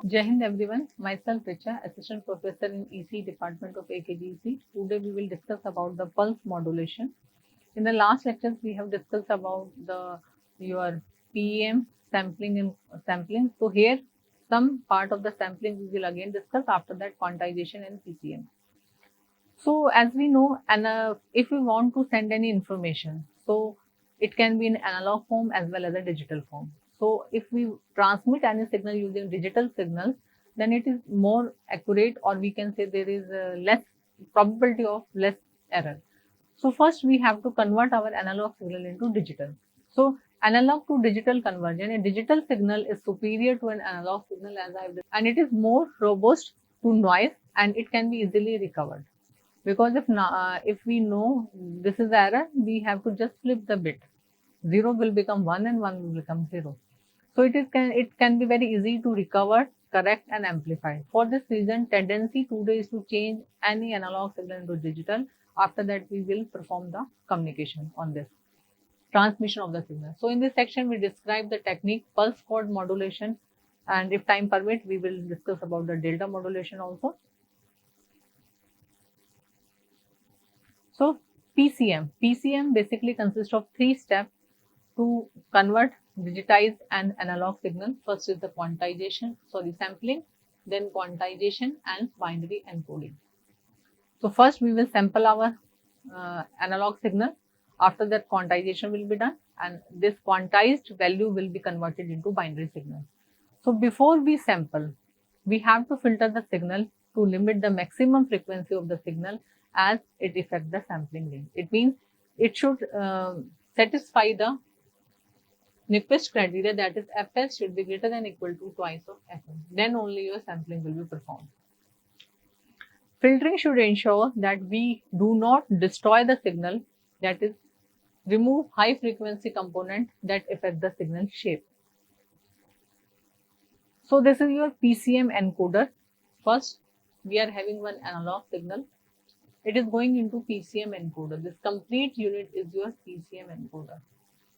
Jai Hind everyone, myself Richa, Assistant Professor in EC Department of AKGEC. Today we will discuss about the pulse modulation. In the last lectures we have discussed about your PEM sampling. So here some part of the sampling we will again discuss, after that quantization and PCM. So as we know, and if we want to send any information, so it can be in analog form as well as a digital form. So if we transmit any signal using digital signals, then it is more accurate, or we can say there is less probability of less error. So first we have to convert our analog signal into digital. So analog to digital conversion, a digital signal is superior to an analog signal, as I've discussed, and it is more robust to noise, and it can be easily recovered. Because if we know this is error, we have to just flip the bit. 0 will become 1 and 1 will become 0. So it can be very easy to recover, correct and amplify. For this reason, tendency today is to change any analog signal into digital. After that, we will perform the communication on this transmission of the signal. So in this section, we describe the technique pulse chord modulation, and if time permit, we will discuss about the delta modulation also. So PCM basically consists of 3 steps to convert digitized and analog signal. First is the sampling, then quantization and binary encoding. So first we will sample our analog signal. After that, quantization will be done, and this quantized value will be converted into binary signal. So before we sample, we have to filter the signal to limit the maximum frequency of the signal as it affects the sampling range. It means it should satisfy the Nyquist criteria, that is Fs should be greater than or equal to twice of Fm. Then only your sampling will be performed. Filtering should ensure that we do not destroy the signal, that is remove high frequency component that affect the signal shape. So this is your PCM encoder. First, we are having one analog signal. It is going into PCM encoder. This complete unit is your PCM encoder.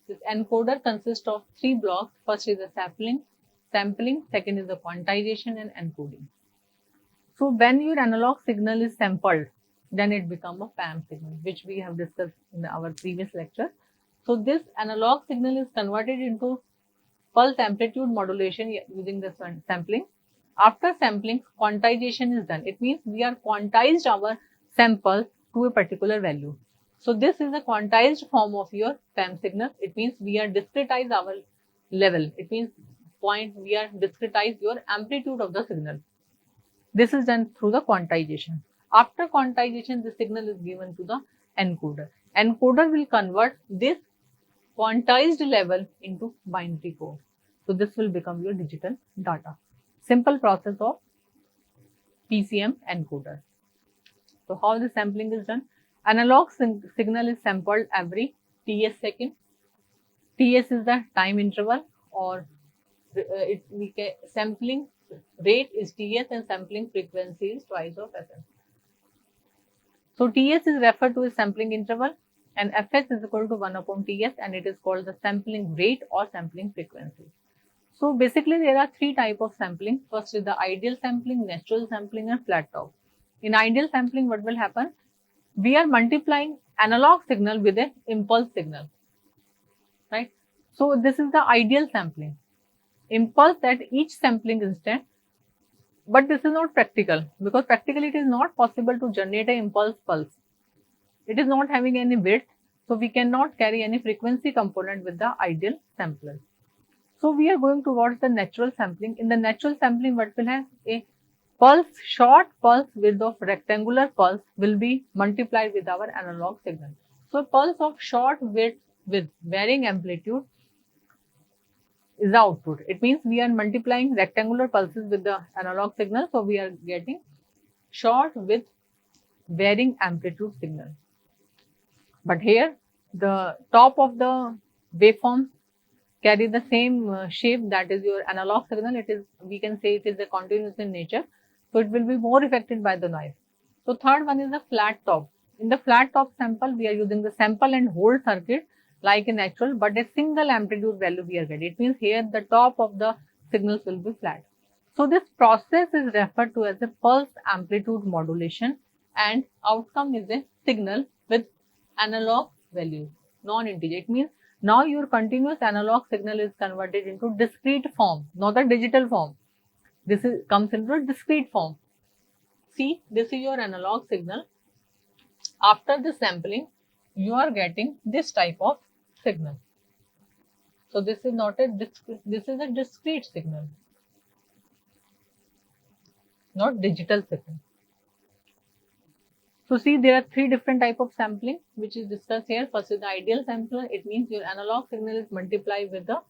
This encoder consists of 3 blocks. First is the sampling, second is the quantization and encoding. So when your analog signal is sampled, then it becomes a PAM signal, which we have discussed in our previous lecture. So this analog signal is converted into pulse amplitude modulation using this sampling. After sampling, quantization is done. It means we are quantized our sample to a particular value. So this is a quantized form of your PAM signal. It means we are discretize our level. It means we are discretize your amplitude of the signal. This is done through the quantization. After quantization, the signal is given to the encoder. Encoder will convert this quantized level into binary code. So this will become your digital data. Simple process of PCM encoder. So how the sampling is done? Analog signal is sampled every TS second. TS is the time interval, or sampling rate is TS and sampling frequency is twice of Fs. So TS is referred to as sampling interval, and Fs is equal to 1 upon TS, and it is called the sampling rate or sampling frequency. So basically there are 3 types of sampling. First is the ideal sampling, natural sampling and flat top. In ideal sampling, what will happen? We are multiplying analog signal with an impulse signal, right? So this is the ideal sampling. Impulse at each sampling instant. But this is not practical, because practically it is not possible to generate an impulse pulse. It is not having any width, so we cannot carry any frequency component with the ideal sampler. So we are going towards the natural sampling. In the natural sampling, what will have a pulse, short pulse width of rectangular pulse will be multiplied with our analog signal. So pulse of short width with varying amplitude is the output. It means we are multiplying rectangular pulses with the analog signal, so we are getting short with varying amplitude signal. But here the top of the waveform carry the same shape, that is your analog signal. It is, we can say it is a continuous in nature, so it will be more affected by the noise. So third one is the flat top. In the flat top sample, we are using the sample and hold circuit like in natural, but a single amplitude value we are getting. It means here the top of the signals will be flat. So this process is referred to as a pulse amplitude modulation, and outcome is a signal with analog value, non-integer. It means now your continuous analog signal is converted into discrete form, not a digital form. This comes into a discrete form. See, this is your analog signal. After the sampling, you are getting this type of signal. So this is not a discrete, this is a discrete signal, not digital signal. So see, there are three different type of sampling which is discussed here. First is the ideal sampler. It means your analog signal is multiplied with the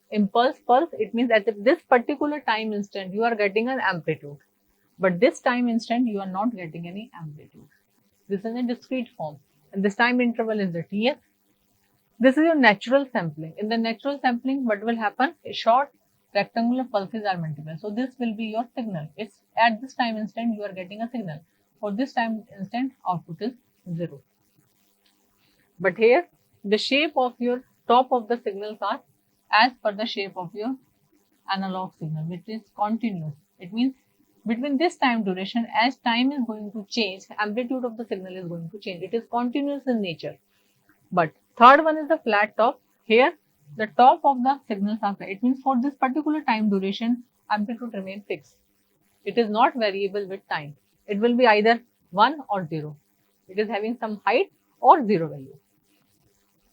impulse pulse. It means at this particular time instant you are getting an amplitude, but this time instant you are not getting any amplitude. This is a discrete form, and this time interval is the TS. This is your natural sampling. In the natural sampling, what will happen? A short rectangular pulses are multiplied. So this will be your signal. It's at this time instant you are getting a signal. For this time instant, output is 0. But here, the shape of your top of the signals are as per the shape of your analog signal, which is continuous. It means between this time duration, as time is going to change, amplitude of the signal is going to change. It is continuous in nature. But third one is the flat top. Here, the top of the signals are flat. It means for this particular time duration, amplitude remains fixed. It is not variable with time. It will be either 1 or 0. It is having some height or 0 value.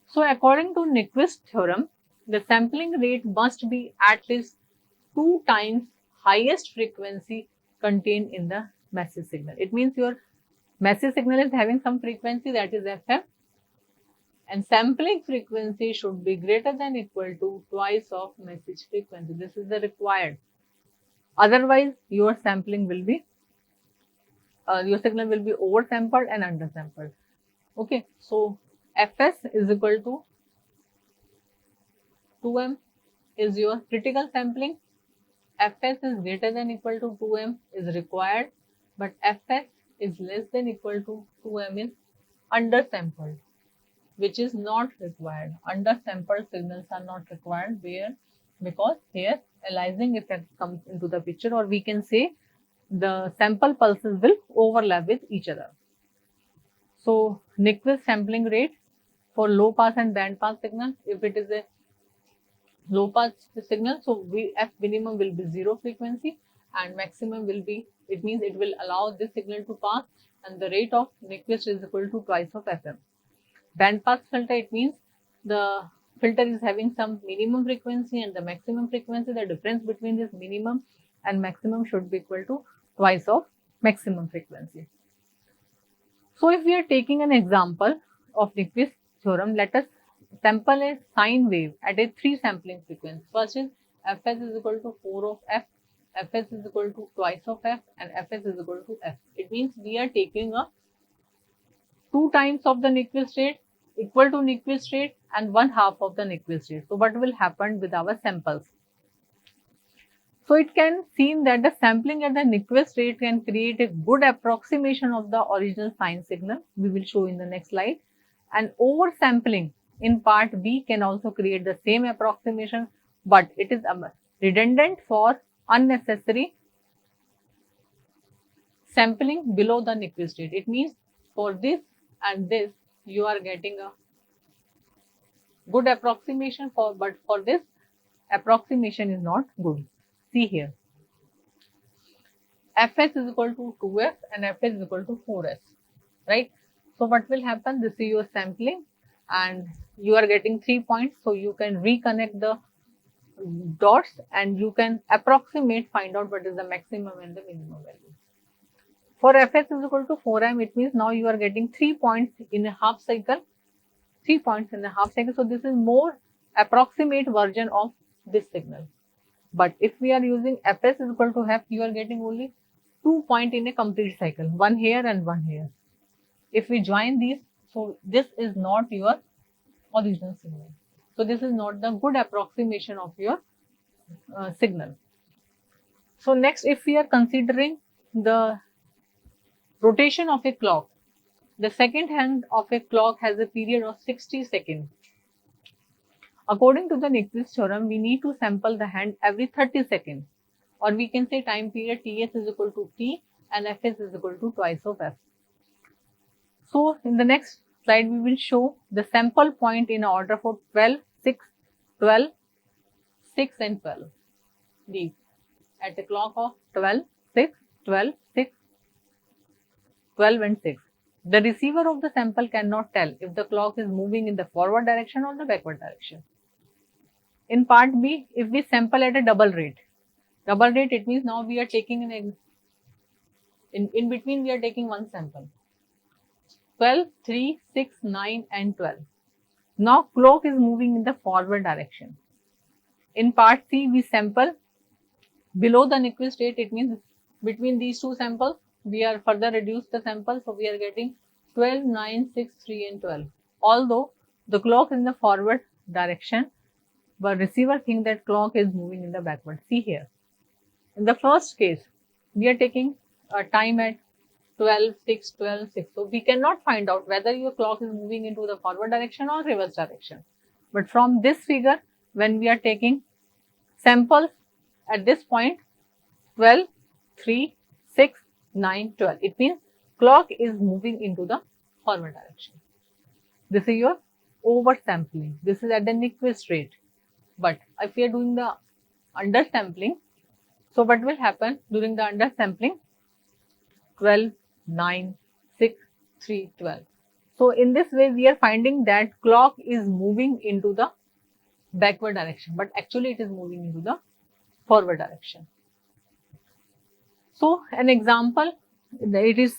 So according to Nyquist theorem, the sampling rate must be at least 2 times highest frequency contained in the message signal. It means your message signal is having some frequency, that is FM, and sampling frequency should be greater than equal to twice of message frequency. This is the required. Otherwise, your sampling will be your signal will be oversampled and undersampled. Okay, so Fs is equal to 2m is your critical sampling. Fs is greater than equal to 2m is required, but Fs is less than equal to 2m is undersampled, which is not required. Undersampled signals are not required. Where? Because here aliasing effect comes into the picture, or we can say the sample pulses will overlap with each other. So Nyquist sampling rate for low pass and band pass signal, if it is a low pass signal, so F minimum will be 0 frequency and maximum will be, it means it will allow this signal to pass, and the rate of Nyquist is equal to twice of FM. Band pass filter, it means the filter is having some minimum frequency and the maximum frequency. The difference between this minimum and maximum should be equal to twice of maximum frequency. So if we are taking an example of Nyquist theorem, let us sample a sine wave at a 3 sampling frequency. First is Fs is equal to 4 of F, Fs is equal to twice of F, and Fs is equal to F. It means we are taking a 2 times of the Nyquist rate, equal to Nyquist rate, and 1/2 of the Nyquist rate. So what will happen with our samples? So it can seem that the sampling at the Nyquist rate can create a good approximation of the original sine signal. We will show in the next slide. And oversampling in part B can also create the same approximation, but it is redundant for unnecessary sampling below the Nyquist rate. It means for this and this you are getting a good approximation for, but for this approximation is not good. See here, Fs is equal to 2f and Fs is equal to 4s, right? So what will happen? This is your sampling and you are getting 3 points, so you can reconnect the dots and you can approximate, find out what is the maximum and the minimum value. For Fs is equal to 4m, it means now you are getting 3 points in a half cycle, 3 points in a half cycle. So this is more approximate version of this signal. But if we are using Fs is equal to F, you are getting only 2 points in a complete cycle, one here and one here. If we join these, so this is not your original signal. So this is not the good approximation of your signal. So next, if we are considering the rotation of a clock, the second hand of a clock has a period of 60 seconds. According to the Nyquist theorem, we need to sample the hand every 30 seconds. or we can say time period Ts is equal to T and Fs is equal to twice of F. So in the next slide, we will show the sample point in order for 12, 6, 12, 6 and 12. These at the clock of 12, 6, 12, 6, 12 and 6. The receiver of the sample cannot tell if the clock is moving in the forward direction or the backward direction. In part B, if we sample at a double rate, it means now we are taking in between we are taking one sample. 12, 3, 6, 9 and 12. Now clock is moving in the forward direction. In part C, we sample below the Nyquist state, it means between these two samples, we are further reduced the sample, so we are getting 12, 9, 6, 3 and 12. Although the clock is in the forward direction, but receiver thinks that clock is moving in the backward. See here. In the first case, we are taking a time at 12, 6, 12, 6. So we cannot find out whether your clock is moving into the forward direction or reverse direction. But from this figure, when we are taking samples at this point, 12, 3, 6, 9, 12. It means clock is moving into the forward direction. This is your oversampling. This is at the Nyquist rate. But if we are doing the undersampling, so what will happen during the undersampling? 12, 9, 6, 3, 12. So in this way, we are finding that clock is moving into the backward direction, but actually it is moving into the forward direction. So an example, it is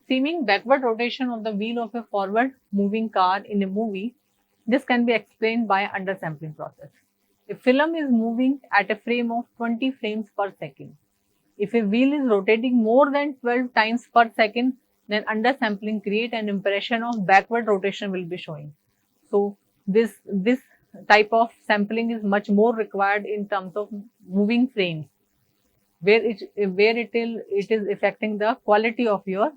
seeming backward rotation of the wheel of a forward moving car in a movie. This can be explained by undersampling process. A film is moving at a frame of 20 frames per second. If a wheel is rotating more than 12 times per second, then undersampling create an impression of backward rotation will be showing. So this type of sampling is much more required in terms of moving frames, where it is affecting the quality of your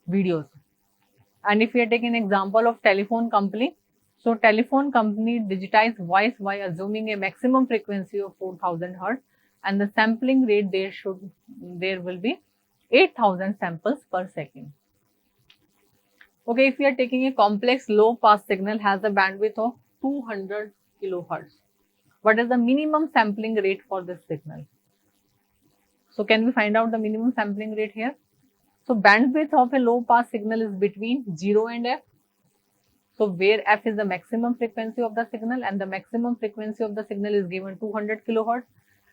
videos. And if we are taking an example of telephone company, so telephone company digitize voice by assuming a maximum frequency of 4000 Hz, and the sampling rate there will be 8000 samples per second. Okay, if we are taking a complex low pass signal has a bandwidth of 200 kilohertz, what is the minimum sampling rate for this signal? So can we find out the minimum sampling rate here? So bandwidth of a low pass signal is between 0 and F. So where F is the maximum frequency of the signal and the maximum frequency of the signal is given 200 kilohertz,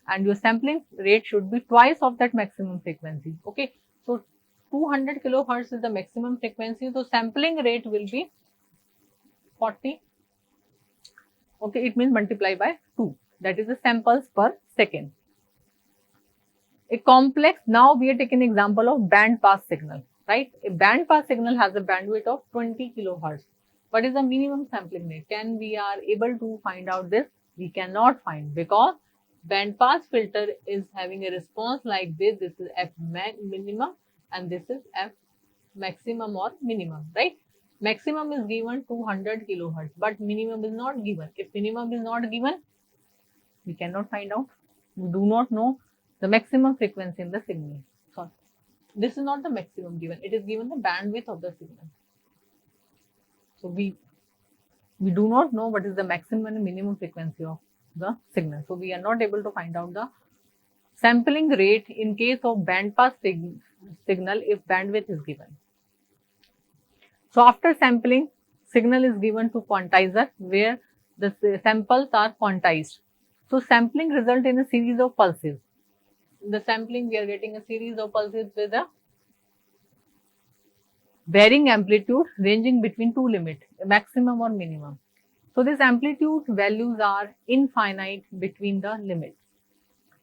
and your sampling rate should be twice of that maximum frequency. Okay, so 200 kilohertz is the maximum frequency, so sampling rate will be 40. Okay, it means multiply by 2, that is the samples per second. A complex, now we are taking an example of band pass signal, right? A band pass signal has a bandwidth of 20 kilohertz. What is the minimum sampling rate? Can we are able to find out this? We cannot find, because band pass filter is having a response like this. This is F minimum and this is F maximum or minimum, right? Maximum is given 200 kilohertz, but minimum is not given. If minimum is not given, we cannot find out. We do not know the maximum frequency in the signal. Sorry, this is not the maximum given. It is given the bandwidth of the signal. So we do not know what is the maximum and minimum frequency of the signal. So we are not able to find out the sampling rate in case of band pass signal if bandwidth is given. So after sampling, signal is given to quantizer where the samples are quantized. So sampling result in a series of pulses. In the sampling, we are getting a series of pulses with a varying amplitude ranging between two limits, maximum or minimum. So these amplitude values are infinite between the limits.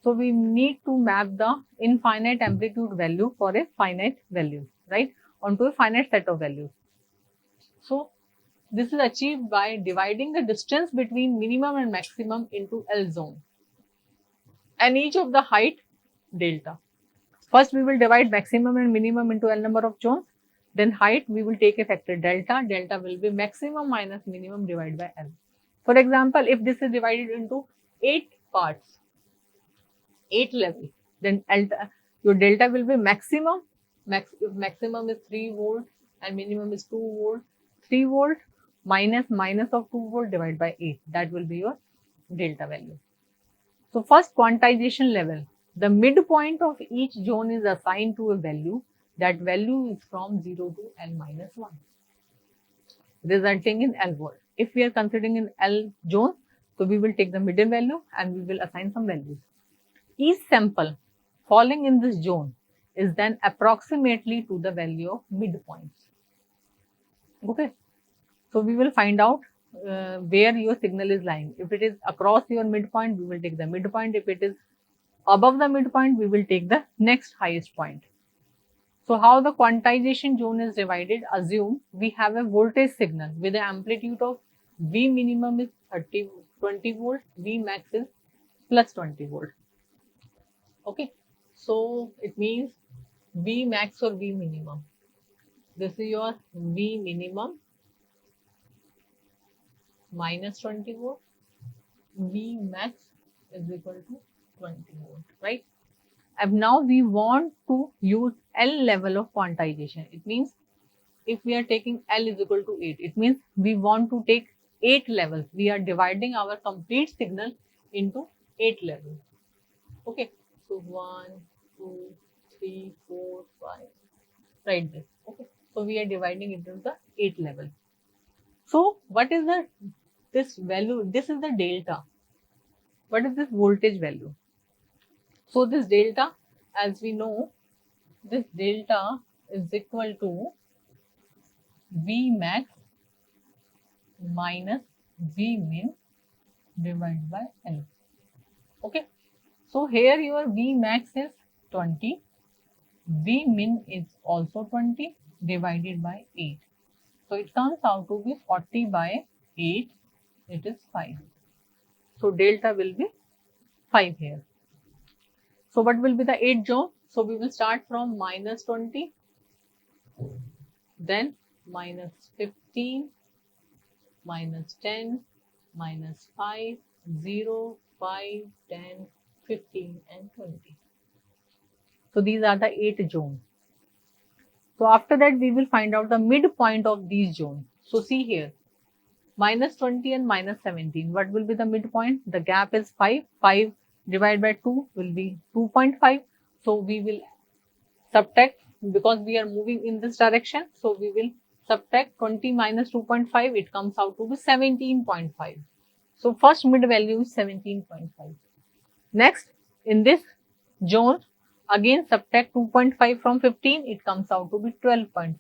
So we need to map the infinite amplitude value for a finite value, right, onto a finite set of values. So this is achieved by dividing the distance between minimum and maximum into L zone, and each of the height delta. First we will divide maximum and minimum into L number of zones, then height we will take a factor delta. Delta will be maximum minus minimum divided by L. For example, if this is divided into 8 parts, 8 level, then your delta will be maximum. If maximum is 3 volt and minimum is 2 volt, 3 volt minus of 2 volt divided by 8, that will be your delta value. So first quantization level, the midpoint of each zone is assigned to a value. That value is from 0 to L minus 1, resulting in L volt. If we are considering an L zone, so we will take the middle value and we will assign some values. Each sample falling in this zone is then approximately to the value of midpoints. Okay, so we will find out where your signal is lying. If it is across your midpoint, we will take the midpoint. If it is above the midpoint, we will take the next highest point. So how the quantization zone is divided? Assume we have a voltage signal with an amplitude of V minimum is 20 volt, V max is plus 20 volt. Okay, so it means V max or V minimum. This is your V minimum minus 20 volt. V max is equal to 20 volt, right? And now we want to use L level of quantization. It means if we are taking L is equal to 8, it means we want to take 8 levels. We are dividing our complete signal into 8 levels. Okay, so 1, 2, 3, 4, 5, right this. Okay, so we are dividing it into the 8 level. So what is this value? This is the delta. What is this voltage value? So this delta, as we know, this delta is equal to V max minus V min divided by L. Okay, so here your V max is 20, V min is also 20 divided by 8. So it comes out to be 40 by 8, it is 5. So delta will be 5 here. So what will be the 8 zone? So we will start from minus 20, then minus 15, minus 10, minus 5, 0, 5, 10, 15 and 20. So these are the 8 zones. So after that we will find out the midpoint of these zones. So see here, minus 20 and minus 17. What will be the midpoint? The gap is 5. 5 divided by 2 will be 2.5. So we will subtract, because we are moving in this direction. So we will subtract 20 minus 2.5. It comes out to be 17.5. So first mid value is 17.5. Next, in this zone, again subtract 2.5 from 15. It comes out to be 12.5.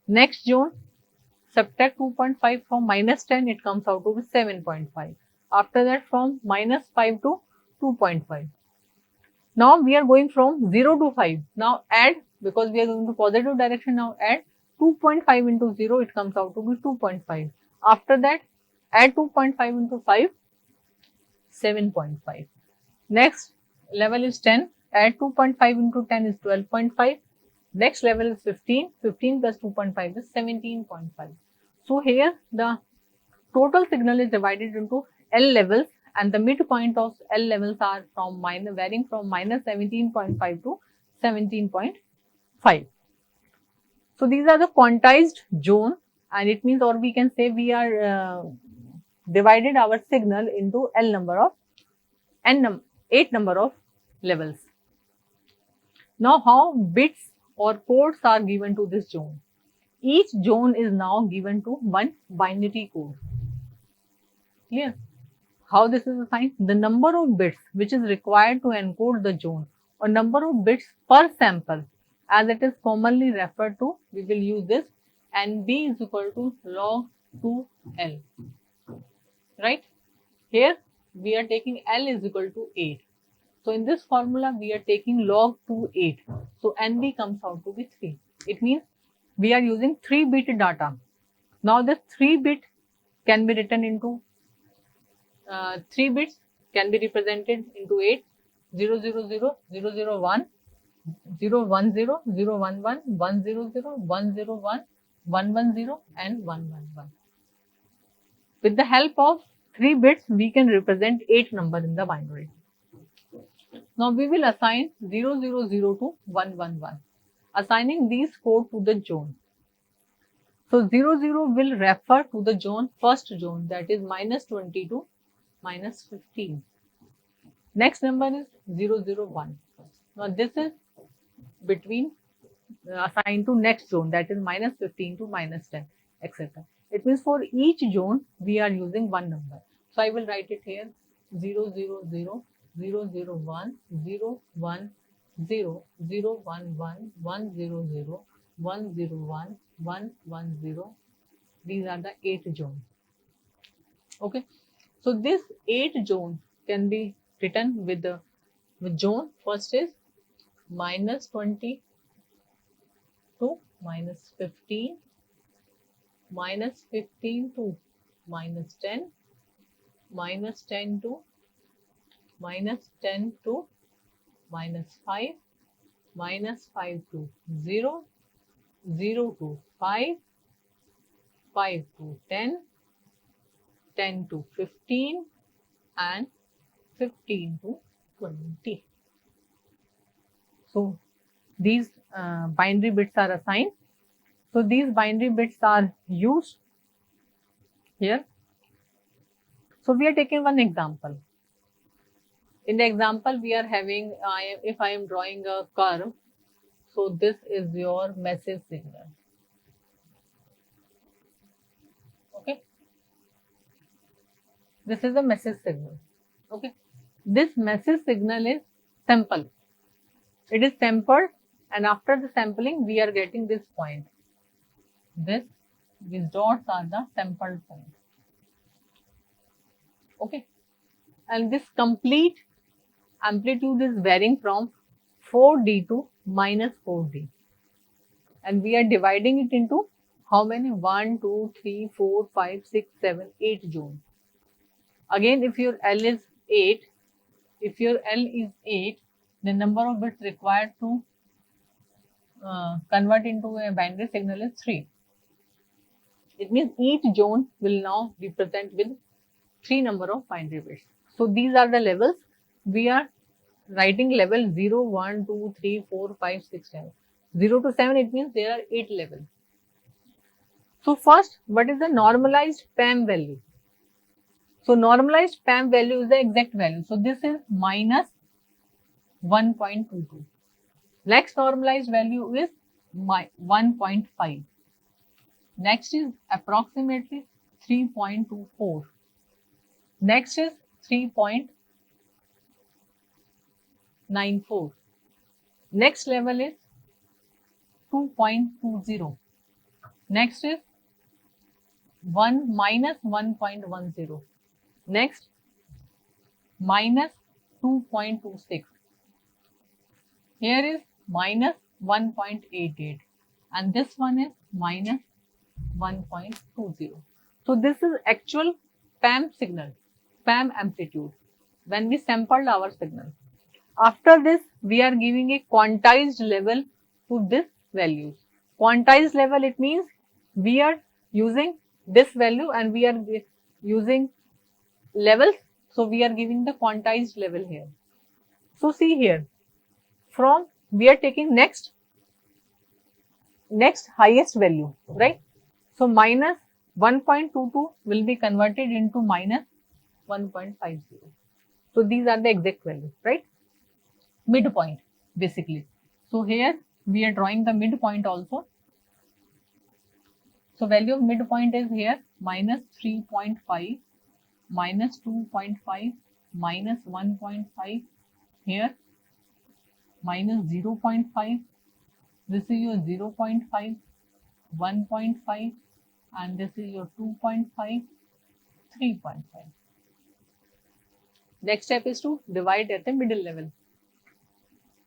Next zone, subtract 2.5 from minus 10, it comes out to be 7.5. After that, from minus 5 to 2.5. Now we are going from 0 to 5. Now add, because we are going to positive direction, now add 2.5 into 0, it comes out to be 2.5. After that, add 2.5 into 5, 7.5. Next level is 10, add 2.5 into 10 is 12.5. Next level is 15, 15 plus 2.5 is 17.5. So here the total signal is divided into L levels, and the midpoint of L levels are from varying from minus 17.5 to 17.5. So these are the quantized zone, and it means, or we can say we are divided our signal into L number of 8 number of levels. Now how bits or codes are given to this zone? Each zone is now given to one binary code. Clear? How this is assigned? The number of bits which is required to encode the zone, or number of bits per sample, as it is commonly referred to, we will use this, and B is equal to log 2L. Right? Here we are taking L is equal to 8. So in this formula we are taking log 2 8. So NB comes out to be 3. It means we are using 3-bit data. Now this 3-bit can be written into 3 bits can be represented into 8, 0, 0, 0, 0, 0, 1, 0, 1, 0, 0, 1, 1, 1, 0, 0, 1, 0, 1, 1, 1, 0 and 1, 1, 1. With the help of 3 bits, we can represent 8 number in the binary. Now we will assign 0, 0, 0 to 1, 1, 1, assigning these 4 to the zone. So 0, 0 will refer to the zone, first zone, that is -20 to -15. Next number is 0, 0, 1. Now this is between assigned to next zone, that is -15 to -10, etc. It means for each zone we are using one number. So I will write it here: 0, 0, 0, 0, 0, 1, 0, 1, 0, 0, 1, 1, 1, 0, 0, 1, 0, 1, 1, 1, 0. These are the 8 zones. Okay, so this 8 zone can be written with the zone. First is -20 to -15, -15 to -10, -10 to -10 to -5, -5 to 0, 0 to 5, 5 to 10, 10 to 15, and 15 to 20. So these binary bits are assigned. So these binary bits are used here. So we are taking one example. In the example we are having, if I am drawing a curve, so this is your message signal. Okay, this is a message signal. Okay, this message signal is sample. It is sampled, and after the sampling we are getting this point. These dots are the sampled point. Okay, and this complete amplitude is varying from 4D to -4D, and we are dividing it into how many? 1, 2, 3, 4, 5, 6, 7, 8 zones. Again, if your L is 8, the number of bits required to convert into a binary signal is 3. It means each zone will now be present with 3 number of binary bits. So these are the levels. We are writing level 0, 1, 2, 3, 4, 5, 6, 7. 0 to 7, it means there are 8 levels. So first, what is the normalized PAM value? So normalized PAM value is the exact value. So this is -1.22. Next normalized value is 1.5. Next is approximately 3.24. Next is 3.94. Next level is 2.20. Next is 1-1.10. Next, -2.26. Here is -1.88, and this one is -1.20. So this is actual PAM signal, PAM amplitude, when we sampled our signal. After this, we are giving a quantized level to this values. Quantized level, it means we are using this value and we are using levels. So we are giving the quantized level here. So see here, from we are taking next highest value, right? So -1.22 will be converted into -1.50. So these are the exact values, right? Midpoint basically. So here we are drawing the midpoint also. So value of midpoint is here -3.5, -2.5, -1.5, here -0.5. This is your 0.5, 1.5, and this is your 2.5, 3.5. Next step is to divide at the middle level.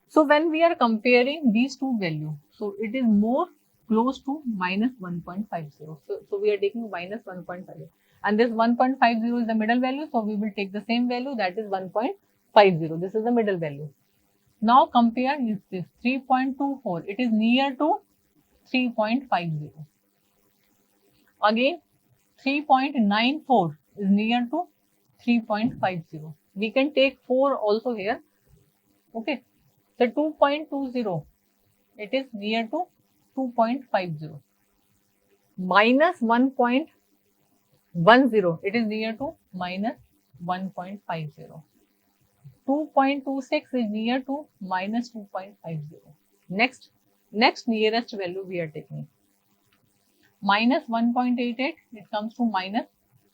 So when we are comparing these two values, so it is more close to -1.50. So we are taking -1.50, and this 1.50 is the middle value. So we will take the same value, that is 1.50. This is the middle value. Now compare this 3.24. It is near to 3.50. Again 3.94 is near to 3.50. We can take 4 also here. Okay, so 2.20, it is near to 2.50. Minus 1.10, it is near to minus 1.50. 2.26 is near to minus 2.50. Next nearest value we are taking. Minus 1.88, it comes to minus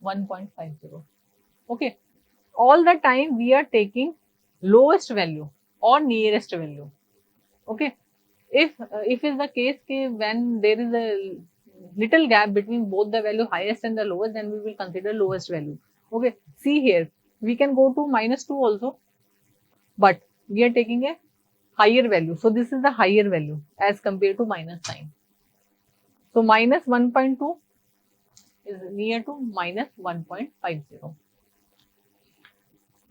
1.50. Okay, all the time we are taking lowest value or nearest value. Okay, if is the case when there is a little gap between both the value highest and the lowest, then we will consider lowest value. Okay, see here, we can go to minus 2 also, but we are taking a higher value. So this is the higher value as compared to minus 9. So minus 1.2 is near to minus 1.50.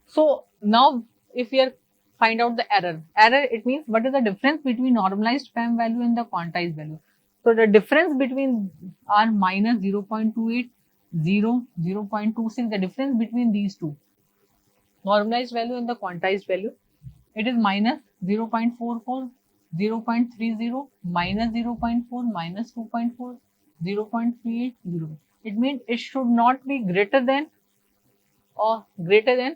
So now if we are find out the error, it means what is the difference between normalized PAM value and the quantized value. So the difference between are minus 0.28, 0, 0.26, the difference between these two, normalized value and the quantized value, it is minus 0.44, 0.30, minus 0.4, minus 2.4, 0.38, 0. It means it should not be greater than or greater than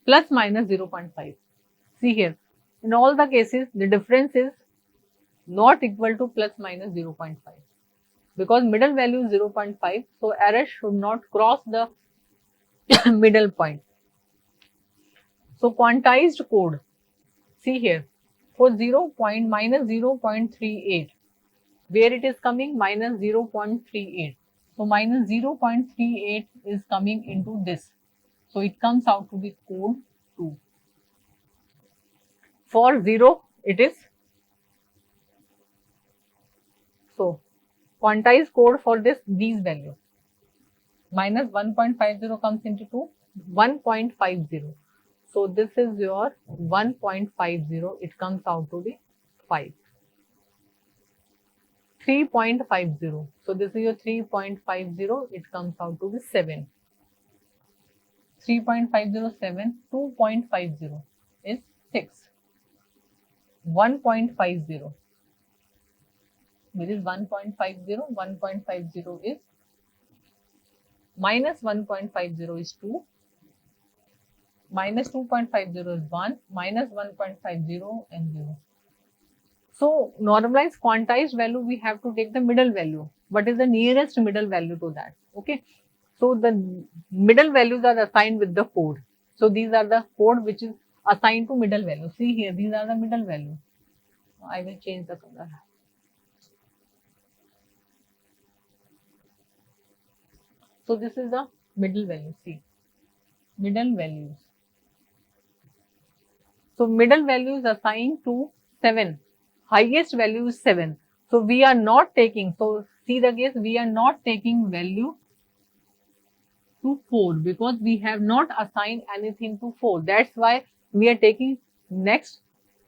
plus minus 0.5. See here, in all the cases, the difference is not equal to plus minus 0.5 because middle value is 0.5. So error should not cross the middle point. So quantized code, see here, for minus 0.38, where it is coming minus 0.38. So minus 0.38 is coming into this. So it comes out to be code 2. For 0, it is, so quantized code for these values. Minus 1.50 comes into 2, 1.50. So this is your 1.50, it comes out to be 5. 3.50. So this is your 3.50, it comes out to be 7. 3.507, 2.50 is 6. 1.50. There is 1.50, 1.50 is minus 1.50 is 2, minus 2.50 is 1, minus 1.50 and 0. So normalized quantized value, we have to take the middle value. What is the nearest middle value to that? Okay. So the middle values are assigned with the code. So these are the code which is assigned to middle value. See here, these are the middle value. I will change the color. So this is the middle value. See, middle values. So middle value is assigned to 7. Highest value is 7. So we are not taking, so see the case, we are not taking value to 4 because we have not assigned anything to 4. That's why we are taking next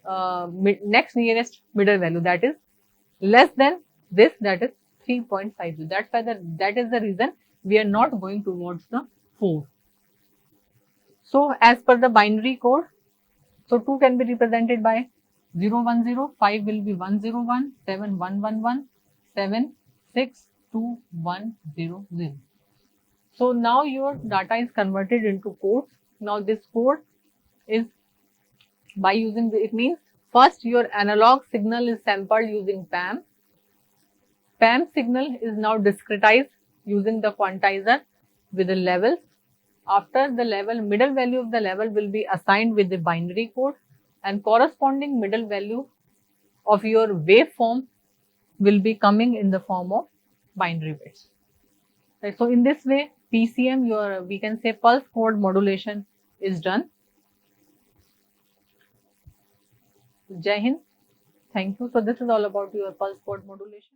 nearest middle value, that is less than this, that is 3.50. That's why that is the reason we are not going towards the 4. So as per the binary code, so 2 can be represented by 0, 1, 0, 5 will be 1, 0, 1, 7, 1, 1, 1, 7, 6, 2, 1, 0, 0. So now your data is converted into codes. Now this code is by using it means first your analog signal is sampled using PAM. PAM signal is now discretized using the quantizer with the levels. After the level, middle value of the level will be assigned with the binary code and corresponding middle value of your waveform will be coming in the form of binary bits. Right. So in this way, PCM, we can say pulse code modulation is done. Jai Hind. Thank you. So this is all about your pulse code modulation.